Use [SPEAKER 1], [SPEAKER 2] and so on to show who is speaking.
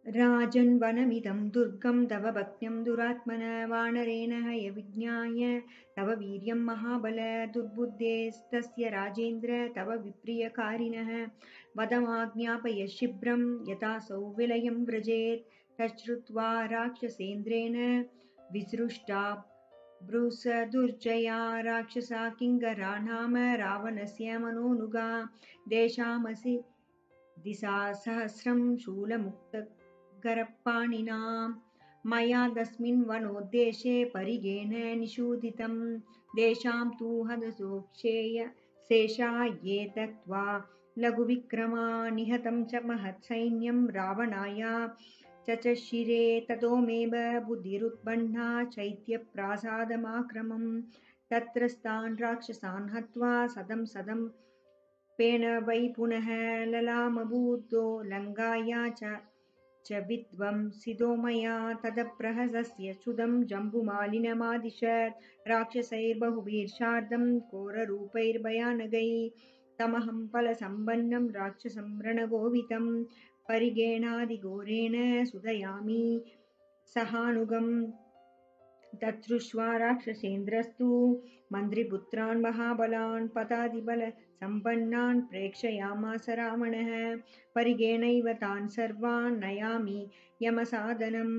[SPEAKER 1] राजन् वनमिदं दुर्गं तव भक्त्यं दुरात्मन वानरेण हयविज्ञाय तव वीर्यं महाबल दुर्बुद्धेस्तस्य राजेन्द्र तव विप्रियकारिणः वदमाज्ञापय शिब्रं यथासौ विलयं व्रजेत् तच्छ्रुत्वा राक्षसेन्द्रेण विसृष्टा ब्रूसदुर्जया राक्षसा किङ्करा नाम रावणस्य मनोनुगा देशामसि दिशासहस्रं शूलमुक्तगरपाणिनां मया तस्मिन् वनोद्देशे परिगेन निषूदितं देशां तु हदसोक्षेय शेषा ये त्यक्त्वा लघुविक्रमा निहतं च महत्सैन्यं रावणाय चचशिरे ततोमेव बुद्धिरुत्पन्ना चैत्यप्रासादमाक्रमम् तत्रस्तान् राक्षसान् हत्वा सदं सदं पेन वै पुनः ललामभूतो लङ्काया च विध्वंसितो मया तदप्रहसस्य क्षुदं जम्बुमालिनमादिशत् राक्षसैर्बहुभिर्षार्दं घोररूपैर्भयानकैः तमहं फलसम्पन्नं राक्षसं रणगोवितं परिगेणादिघोरेण सुदयामि सहानुगम् तच्छ्रुत्वा राक्षसेन्द्रस्तु मन्त्रिपुत्रान् महाबलान् पदातिबलसम्पन्नान् प्रेक्षयामास रावणः परिगेणैव तान् सर्वान् नयामि यमसादनम्